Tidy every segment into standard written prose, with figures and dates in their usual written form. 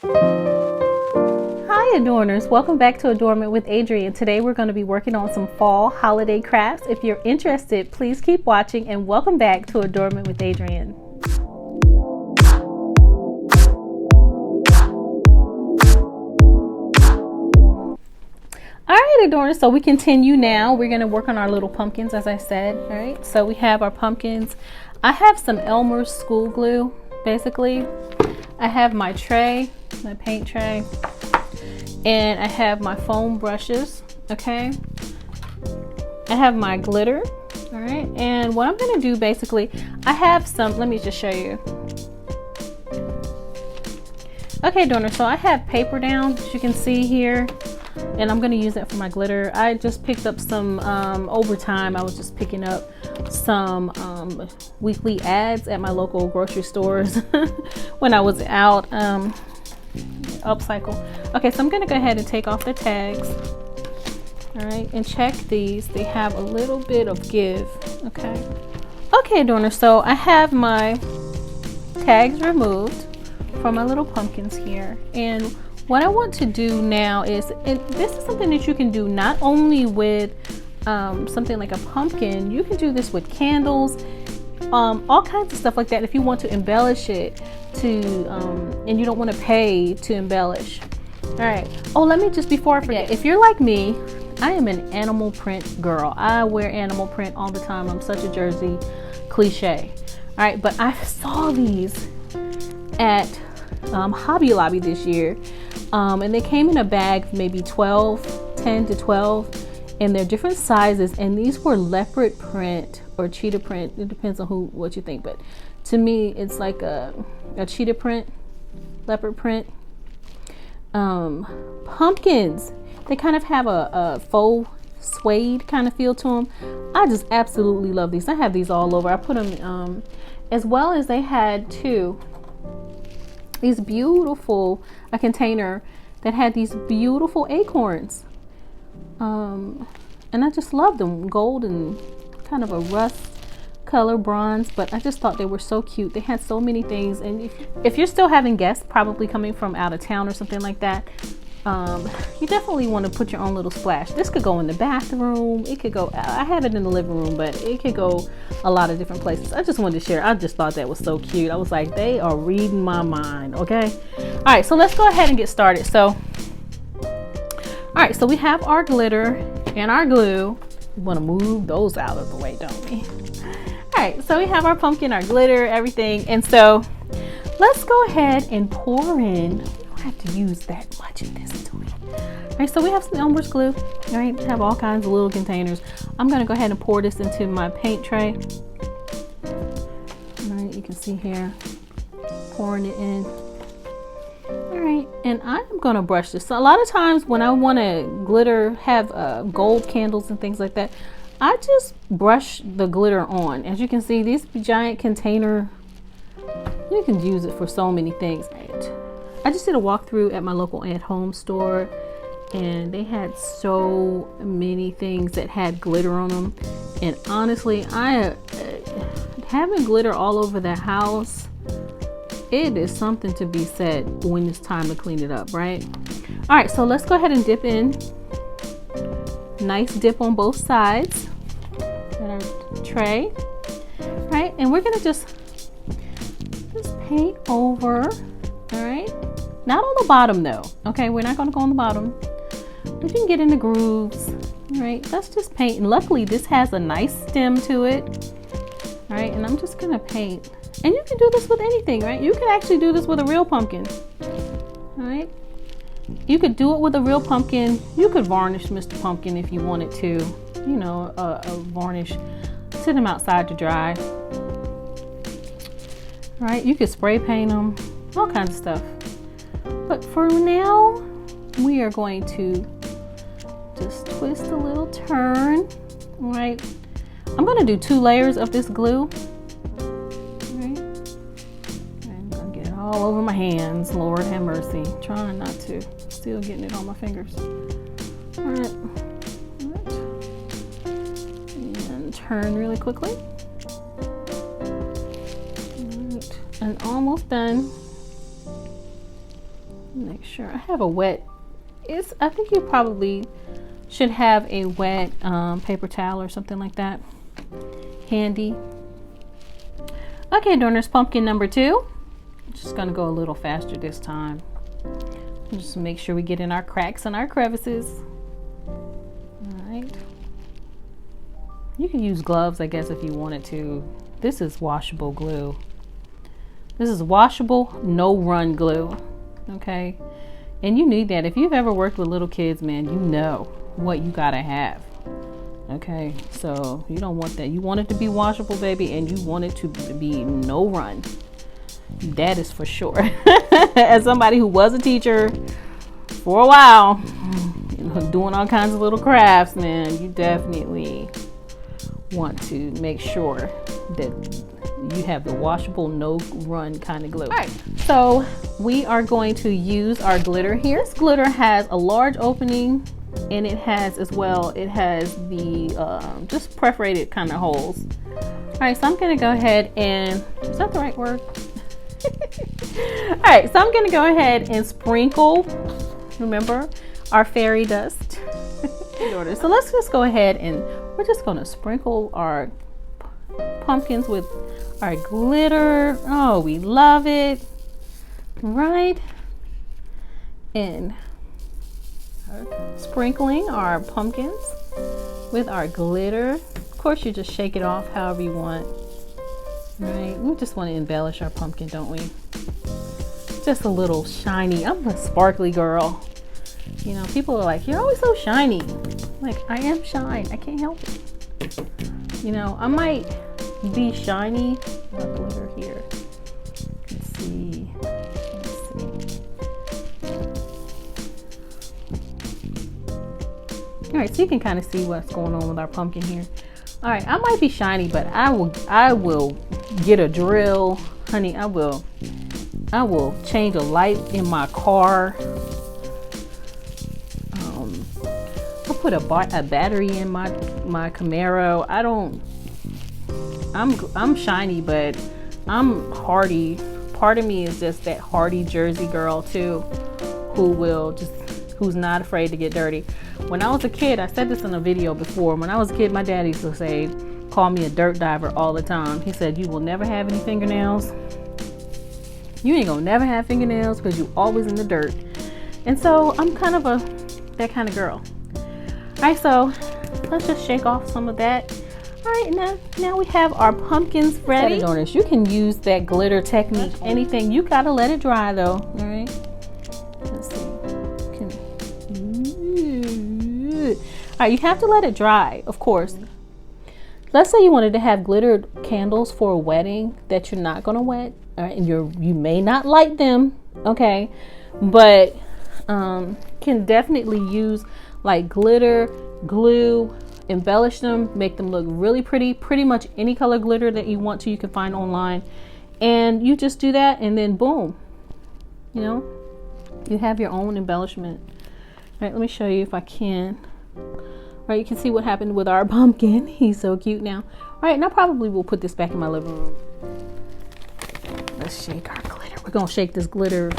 Hi Adorners, welcome back to Adornment with Adrienne. Today we're going to be working on some fall holiday crafts. If you're interested, please keep watching and welcome back to Adornment with Adrienne. Alright Adorners, so we continue now. We're going to work on our little pumpkins as I said. Alright, so we have our pumpkins. I have some Elmer's school glue basically. I have my tray, my paint tray. And I have my foam brushes, okay? I have my glitter, all right? And what I'm gonna do basically, I have some, let me just show you. Okay, Adorner, so I have paper down, as you can see here, and I'm gonna use that for my glitter. I just picked up some, over time, I was just picking up some weekly ads at my local grocery stores when I was out. Upcycle. Okay, so I'm gonna go ahead and take off the tags, all right, and check these. They have a little bit of give. Okay, Adorner, so I have my tags removed from my little pumpkins here, and what I want to do now is, and this is something that you can do not only with something like a pumpkin, you can do this with candles, all kinds of stuff like that if you want to embellish it and you don't want to pay to embellish. All right, oh, let me just, before I forget, if you're like me, I am an animal print girl. I wear animal print all the time. I'm such a Jersey cliche. All right, but I saw these at Hobby Lobby this year, and they came in a bag, maybe 10 to 12, and they're different sizes, and these were leopard print or cheetah print. It depends on what you think, but to me it's like a cheetah print, leopard print. Pumpkins, they kind of have a faux suede kind of feel to them. I just absolutely love these. I have these all over. I put them as well as they had these beautiful, a container that had these beautiful acorns, and I just love them, gold and kind of a rust color, bronze, but I just thought they were so cute. They had so many things, and if you're still having guests probably coming from out of town or something like that, you definitely want to put your own little splash. This could go in the bathroom, it could go, I have it in the living room, but it could go a lot of different places. I just wanted to share. I just thought that was so cute. I was like, they are reading my mind. Okay, all right, so let's go ahead and get started. So all right, so we have our glitter and our glue. We want to move those out of the way, don't we? All right, so we have our pumpkin, our glitter, everything. And so let's go ahead and pour in. We don't have to use that much of this, do we? All right, so we have some Elmer's glue. All right, we have all kinds of little containers. I'm gonna go ahead and pour this into my paint tray. All right, you can see here, pouring it in. All right, and I'm gonna brush this. So a lot of times when I wanna glitter, have gold candles and things like that, I just brush the glitter on. As you can see, this giant container, you can use it for so many things. I just did a walkthrough at my local at-home store, and they had so many things that had glitter on them. And honestly, having glitter all over the house, it is something to be said when it's time to clean it up, right? All right, so let's go ahead and dip in. Nice dip on both sides in our tray, right? And we're gonna just paint over, all right? Not on the bottom though, okay? We're not gonna go on the bottom, but you can get in the grooves, all right? Let's just paint, and luckily this has a nice stem to it, all right? And I'm just gonna paint, and you can do this with anything, right? You can actually do this with a real pumpkin, all right? You could do it with a real pumpkin. You could varnish Mr. Pumpkin if you wanted to, you know, a varnish, sit them outside to dry. All right, you could spray paint them, all kinds of stuff. But for now, we are going to just twist a little turn, all right? I'm gonna do 2 layers of this glue. All over my hands, Lord have mercy. Trying not to, still getting it on my fingers. All right. And turn really quickly. All right. And almost done. Make sure I have a wet, I think you probably should have a wet paper towel or something like that handy. Okay, Adorners, pumpkin number 2. I'm just gonna go a little faster this time. Just make sure we get in our cracks and our crevices. All right. You can use gloves, I guess, if you wanted to. This is washable glue. This is washable, no-run glue. Okay, and you need that. If you've ever worked with little kids, man, you know what you gotta have. Okay, so you don't want that. You want it to be washable, baby, and you want it to be no run. That is for sure. As somebody who was a teacher for a while, you know, doing all kinds of little crafts, man, you definitely want to make sure that you have the washable, no run kind of glue. All right, so we are going to use our glitter here. This glitter has a large opening, and it has as well, it has the just perforated kind of holes. All right, so I'm gonna go ahead and, is that the right word? All right, so I'm gonna go ahead and sprinkle, remember, our fairy dust. So let's just go ahead and we're just gonna sprinkle our pumpkins with our glitter. Oh, we love it, right? And sprinkling our pumpkins with our glitter. Of course, you just shake it off however you want. Right? We just want to embellish our pumpkin, don't we? Just a little shiny. I'm a sparkly girl. You know, people are like, you're always so shiny. Like, I am shine. I can't help it. You know, I might be shiny. Our glitter here. Let's see. All right, so you can kind of see what's going on with our pumpkin here. All right, I might be shiny, but I will get a drill, honey. I will change a light in my car. I'll put a battery in my Camaro. I'm shiny, but I'm hardy. Part of me is just that hardy Jersey girl too, who's not afraid to get dirty. When I was a kid, I said this in a video before, when I was a kid, my dad used to say, call me a dirt diver all the time. He said, you will never have any fingernails. You ain't gonna never have fingernails because you always in the dirt. And so I'm kind of that kind of girl. All right, so let's just shake off some of that. All right, now we have our pumpkins ready. Adorners, you can use that glitter technique, anything. You gotta let it dry though, all right? Let's see. All right, you have to let it dry, of course. Let's say you wanted to have glittered candles for a wedding that you're not gonna wet, all right, and you may not light them, okay, but can definitely use like glitter, glue, embellish them, make them look really pretty. Pretty much any color glitter that you want to, you can find online, and you just do that, and then boom, you know, you have your own embellishment. All right, let me show you if I can. All right, you can see what happened with our pumpkin. He's so cute now. All right, and I probably will put this back in my living room. Let's shake our glitter. We're gonna shake this glitter.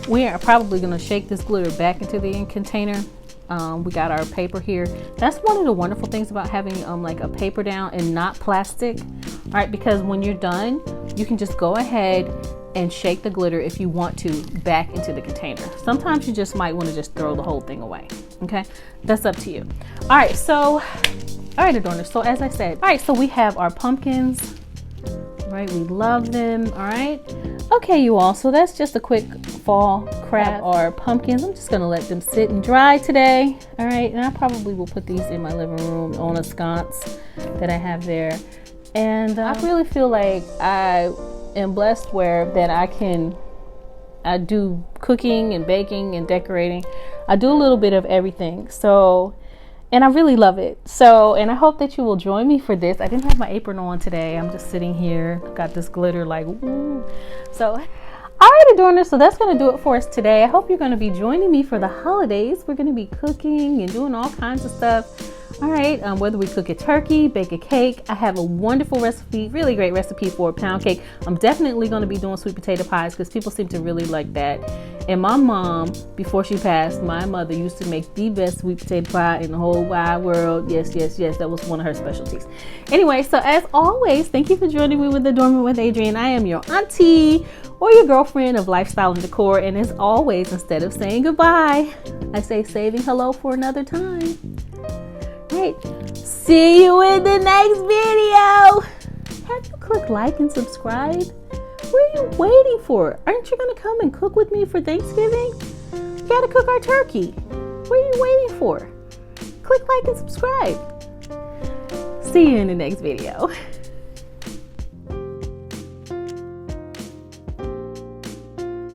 We are probably gonna shake this glitter back into the container. We got our paper here. That's one of the wonderful things about having like a paper down and not plastic. All right, because when you're done, you can just go ahead and shake the glitter if you want to back into the container. Sometimes you just might want to just throw the whole thing away. Okay, that's up to you. All right, so, all right, Adorners. So as I said, all right, so we have our pumpkins. All right, we love them. All right, okay, you all. So that's just a quick fall craft. Our pumpkins. I'm just gonna let them sit and dry today. All right, and I probably will put these in my living room on a sconce that I have there. And I really feel like I am blessed that I do cooking and baking and decorating. I do a little bit of everything. So, and I really love it. So, and I hope that you will join me for this. I didn't have my apron on today. I'm just sitting here, got this glitter like, woo. So, all right, Adorners, so that's going to do it for us today. I hope you're going to be joining me for the holidays. We're going to be cooking and doing all kinds of stuff. All right, whether we cook a turkey, bake a cake, I have a wonderful recipe, really great recipe for a pound cake. I'm definitely going to be doing sweet potato pies because people seem to really like that. And my mom, before she passed, my mother used to make the best sweet potato pie in the whole wide world. Yes, yes, yes. That was one of her specialties. Anyway, so as always, thank you for joining me with Adornment with Adrienne. I am your auntie or your girlfriend of lifestyle and decor. And as always, instead of saying goodbye, I say saving hello for another time. Right. See you in the next video. Have you clicked like and subscribe? What are you waiting for? Aren't you going to come and cook with me for Thanksgiving? You got to cook our turkey. What are you waiting for? Click like and subscribe. See you in the next video.